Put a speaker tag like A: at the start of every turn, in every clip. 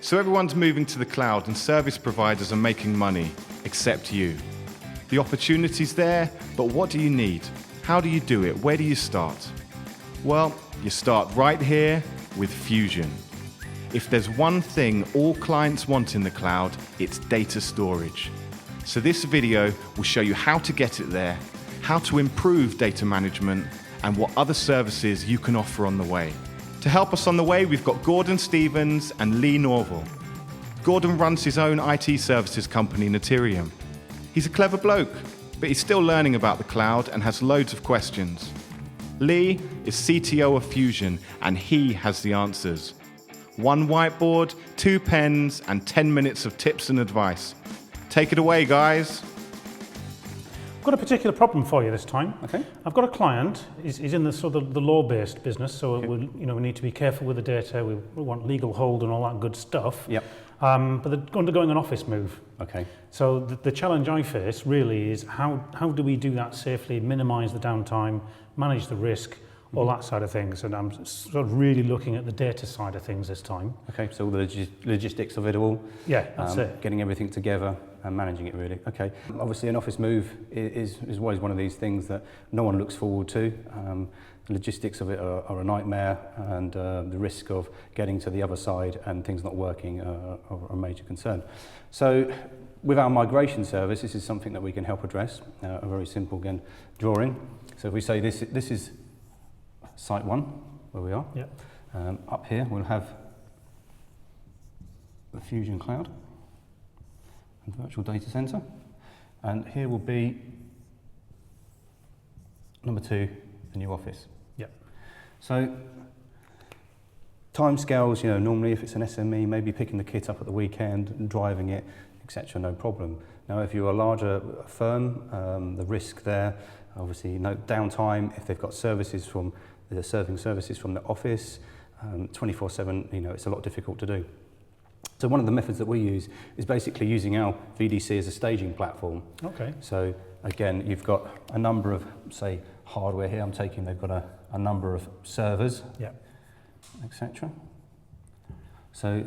A: So everyone's moving to the cloud and service providers are making money, except you. The opportunity's there, but what do you need? How do you do it? Where do you start? Well, you start right here with Fusion. If there's one thing all clients want in the cloud, it's data storage. So this video will show you how to get it there, how to improve data management, and what other services you can offer on the way. To help us on the way, we've got Gordon Stevens and Lee Norval. Gordon runs his own IT services company, Natirium. He's a clever bloke, but he's still learning about the cloud and has loads of questions. Lee is CTO of Fusion, and he has the answers. 1 whiteboard, 2 pens, and 10 minutes of tips and advice. Take it away, guys.
B: I've got a particular problem for you this time.
C: Okay.
B: I've got a client. He's in the sort of the law-based business, so
C: Okay.
B: we need to be careful with the data. We want legal hold and all that good stuff.
C: Yep.
B: But they're undergoing an office move.
C: Okay.
B: So the challenge I face really is how do we do that safely, minimise the downtime, manage the risk, all that side of things. And I'm sort of really looking at the data side of things this time.
C: Okay, so the logistics of it all.
B: Yeah, that's it.
C: Getting everything together and managing it really. Okay. Obviously an office move is always one of these things that no one looks forward to. The logistics of it are a nightmare, and the risk of getting to the other side and things not working are a major concern. So with our migration service, this is something that we can help address. A very simple, again, drawing. So if we say this is site 1, where we are.
B: Yep.
C: Up here we'll have the Fusion Cloud and Virtual Data Center, and here will be number 2, the new office.
B: Yep.
C: So timescales, normally if it's an SME, maybe picking the kit up at the weekend and driving it, etc., no problem. Now if you're a larger firm, the risk there, obviously downtime, if they've got services from, they're serving services from the office, 24/7, it's a lot difficult to do. So one of the methods that we use is basically using our VDC as a staging platform.
B: Okay.
C: So again, you've got a number of, say, hardware here. They've got a number of servers,
B: Yep.
C: etc. So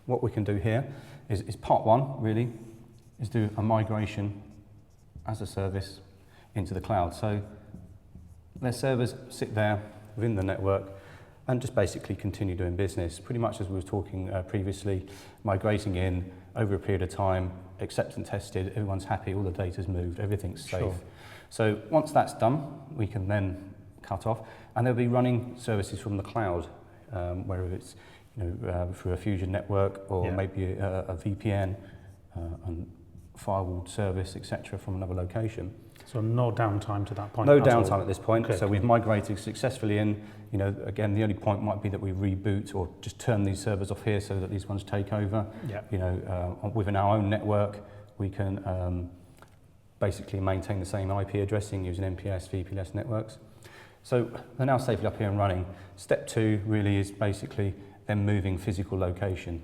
C: what we can do here is part 1 really, is do a migration as a service into the cloud. So their servers sit there within the network and just basically continue doing business, pretty much as we were talking previously, migrating in over a period of time, acceptance tested, everyone's happy, all the data's moved, everything's safe.
B: Sure.
C: So once that's done, we can then cut off, and they'll be running services from the cloud, whether it's through a Fusion network or maybe a VPN and firewall service, etc., from another location.
B: So no downtime to that point?
C: No downtime at this point.
B: Okay,
C: so we've migrated successfully in. Again, the only point might be that we reboot or just turn these servers off here so that these ones take over.
B: Yeah.
C: Within our own network, we can basically maintain the same IP addressing using MPLS, VPLS networks. So they're now safely up here and running. Step 2 really is basically them moving physical location.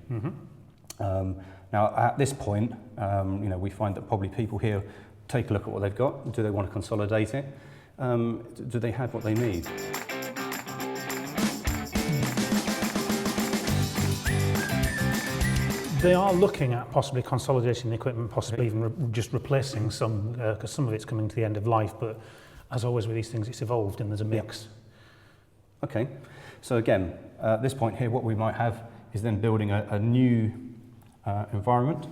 B: Mm-hmm.
C: Now at this point, we find that probably people here take a look at what they've got. Do they want to consolidate it? Do they have what they need?
B: They are looking at possibly consolidating the equipment, possibly even just replacing some, because some of it's coming to the end of life, but as always with these things, it's evolved and there's a mix.
C: Yeah. Okay, so again, at this point here, what we might have is then building a new environment.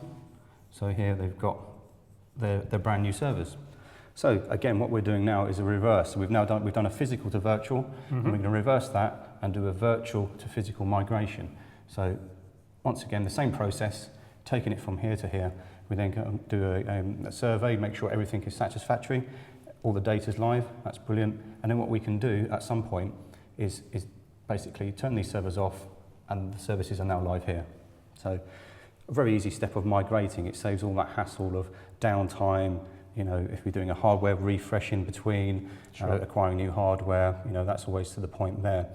C: So here they've got their brand new servers. So again, what we're doing now is a reverse. So we've done a physical to virtual, and we're going to reverse that and do a virtual to physical migration. So once again, the same process, taking it from here to here. We then go do a survey, make sure everything is satisfactory, all the data's live, that's brilliant. And then what we can do at some point is basically turn these servers off, and the services are now live here. So a very easy step of migrating. It saves all that hassle of downtime. If we're doing a hardware refresh in between, acquiring new hardware, that's always to the point there.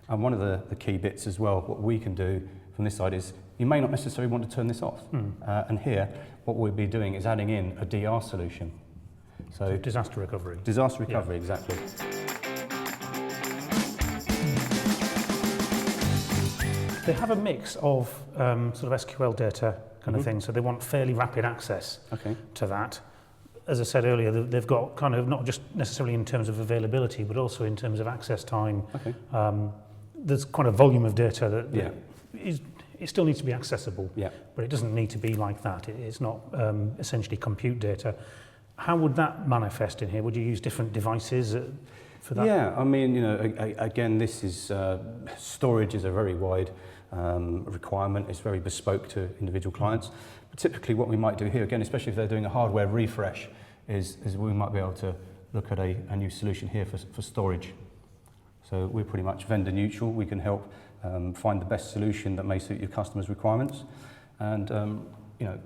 C: And one of the key bits as well, what we can do from this side is, you may not necessarily want to turn this off. And here, what we'll be doing is adding in a DR solution. So
B: disaster recovery.
C: Disaster recovery, exactly.
B: They have a mix of sort of SQL data kind of thing, so they want fairly rapid access to that. As I said earlier, they've got kind of not just necessarily in terms of availability, but also in terms of access time. There's quite a volume of data that it still needs to be accessible, but it doesn't need to be like that. It's not essentially compute data. How would that manifest in here? Would you use different devices for that?
C: Yeah, I mean, you know, again, this is storage is a very wide requirement. It's very bespoke to individual clients. But typically what we might do here, again, especially if they're doing a hardware refresh, is we might be able to look at a new solution here for storage. So we're pretty much vendor neutral. We can help find the best solution that may suit your customer's requirements. And, you know,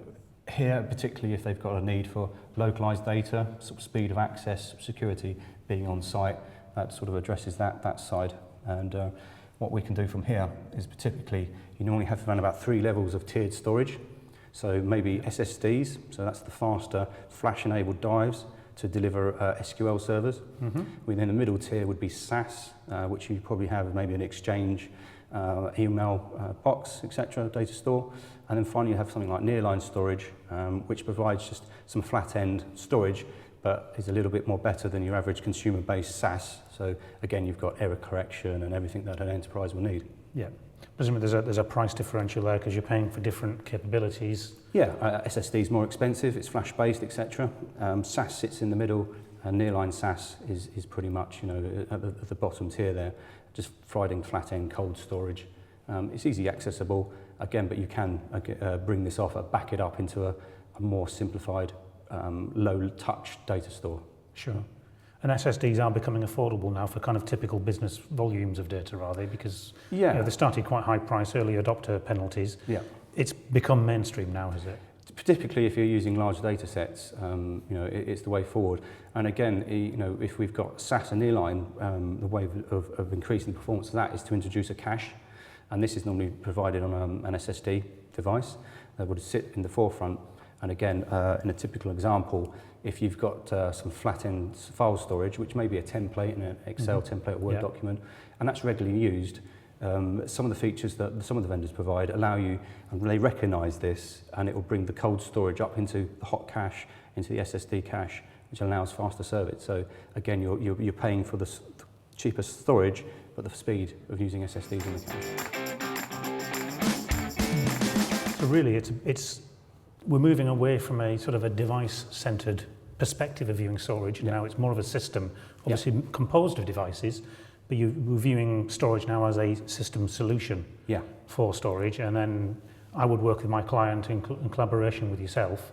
C: here, particularly if they've got a need for localized data, sort of speed of access, security, being on site, that sort of addresses that side. And what we can do from here is typically, you normally have around about 3 levels of tiered storage. So maybe SSDs, so that's the faster flash-enabled drives to deliver SQL servers. Within the middle tier would be SAS, which you probably have maybe an Exchange, email box, etc., data store. And then finally you have something like nearline storage, which provides just some flat-end storage, but is a little bit more better than your average consumer-based SAS. So again, you've got error correction and everything that an enterprise will need.
B: Yeah. Presumably there's a price differential there because you're paying for different capabilities.
C: Yeah, SSD is more expensive, it's flash-based, etc. SAS sits in the middle, and nearline SAS is pretty much, you know, at the bottom tier there, just providing flat-end cold storage. It's easy accessible, again, but you can bring this off, back it up into a more simplified, low-touch data store.
B: Sure. And SSDs are becoming affordable now for kind of typical business volumes of data, are they? Because you know, they started quite high price, early adopter penalties. Yeah. It's become mainstream now, has it?
C: Particularly if you're using large data sets, you know, it's the way forward. And again, you know, if we've got SAS and nearline, the way of increasing the performance of that is to introduce a cache. And this is normally provided on an SSD device that would sit in the forefront. And again, in a typical example, if you've got some flat-end file storage, which may be a template in an Excel template or Word document, and that's regularly used, some of the features that some of the vendors provide allow you, and they recognize this, and it will bring the cold storage up into the hot cache, into the SSD cache, which allows faster service. So again, you're paying for the cheapest storage, but the speed of using SSDs in the cache.
B: So really, we're moving away from a sort of a device-centered perspective of viewing storage. Now it's more of a system, obviously composed of devices, but we're viewing storage now as a system solution for storage. And then I would work with my client in collaboration with yourself,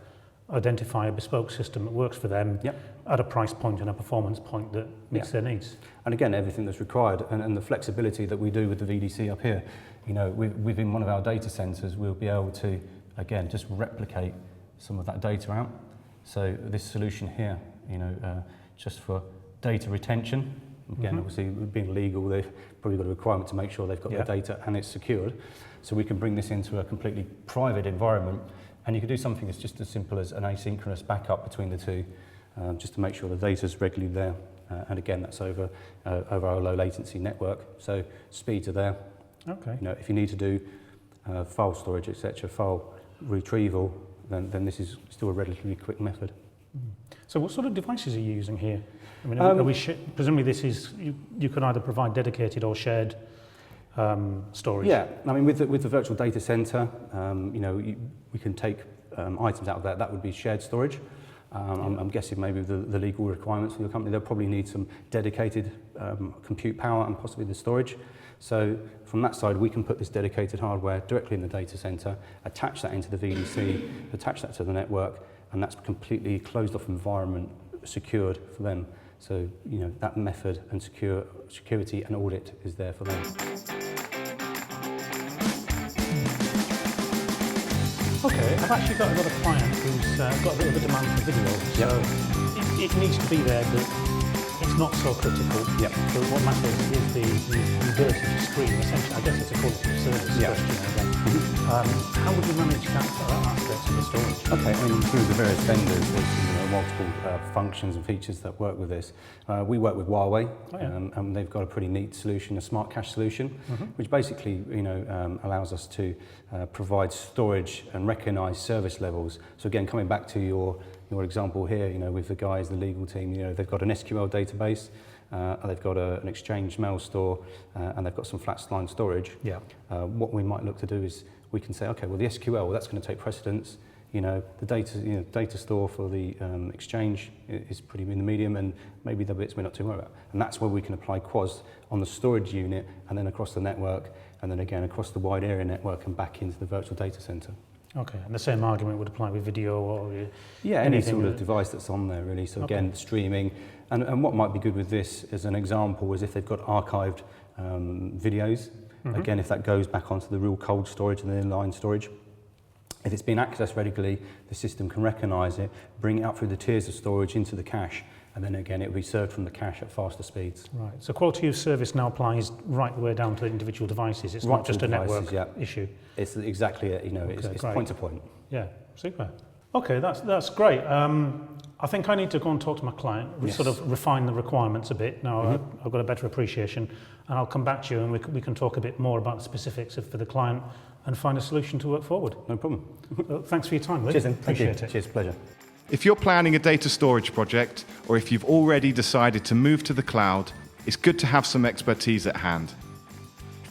B: identify a bespoke system that works for them at a price point and a performance point that meets their needs. And
C: again, everything that's required and the flexibility that we do with the VDC up here, you know, within one of our data centers, we'll be able to, again, just replicate some of that data out. So this solution here, you know, just for data retention, again, obviously being legal, they've probably got a requirement to make sure they've got their data and it's secured. So we can bring this into a completely private environment, and you can do something that's just as simple as an asynchronous backup between the two, just to make sure the data's regularly there. And again, that's over our low latency network. So speeds are there. Okay. You know, if you need to do file storage, etc., file retrieval, then this is still a relatively quick method.
B: So what sort of devices are you using here? I mean, presumably this is, you can either provide dedicated or shared storage.
C: Yeah, I mean, with the virtual data center, you know, we can take items out of that. That would be shared storage. I'm guessing maybe the legal requirements for your company, they'll probably need some dedicated compute power and possibly the storage. So from that side, we can put this dedicated hardware directly in the data center, attach that into the VDC, attach that to the network, and that's completely closed off environment, secured for them. So, you know, that method and security and audit is there for them.
B: Okay, I've actually got another client who's got a bit of a demand for video. So it needs to be there, but it's not so critical.
C: Yep.
B: But what matters is the ability to stream. Essentially, I guess it's a quality of service question again. How would you manage that aspect of the storage?
C: Okay, I mean, through the various vendors, there's multiple functions and features that work with this. We work with Huawei, and they've got a pretty neat solution, a smart cache solution, which basically, allows us to provide storage and recognise service levels. So again, coming back to your example here, with the guys, the legal team, they've got an SQL database, they've got an Exchange mail store, and they've got some flat-line storage.
B: Yeah.
C: What we might look to do is we can say, okay, well, the SQL, that's going to take precedence. The data store for the Exchange is pretty in the medium, and maybe the bits we're not too worried about. And that's where we can apply QoS on the storage unit, and then across the network, and then again across the wide area network and back into the virtual data center.
B: Okay, and the same argument would apply with video or
C: any sort of device that's on there, really. So again, streaming. And what might be good with this as an example is if they've got archived videos, again, if that goes back onto the real cold storage and the inline storage, if it's been accessed regularly, the system can recognise it, bring it up through the tiers of storage into the cache, and then again, it will be served from the cache at faster speeds.
B: Right, so quality of service now applies right the way down to the individual devices. It's
C: Right
B: not just a network issue.
C: It's exactly it, it's
B: great.
C: point to point.
B: Yeah, super. Okay, that's great. I think I need to go and talk to my client, sort of refine the requirements a bit. Now I've got a better appreciation, and I'll come back to you and we can talk a bit more about the specifics for the client and find a solution to work forward.
C: No problem.
B: Thanks for your time, Lee.
C: Cheers,
B: Appreciate it.
C: Cheers, pleasure.
A: If you're planning a data storage project, or if you've already decided to move to the cloud, it's good to have some expertise at hand.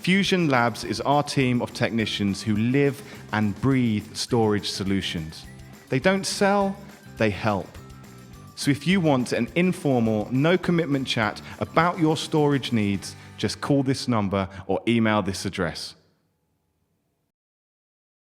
A: FusionLabs is our team of technicians who live and breathe storage solutions. They don't sell, they help. So if you want an informal, no-commitment chat about your storage needs, just call this number or email this address.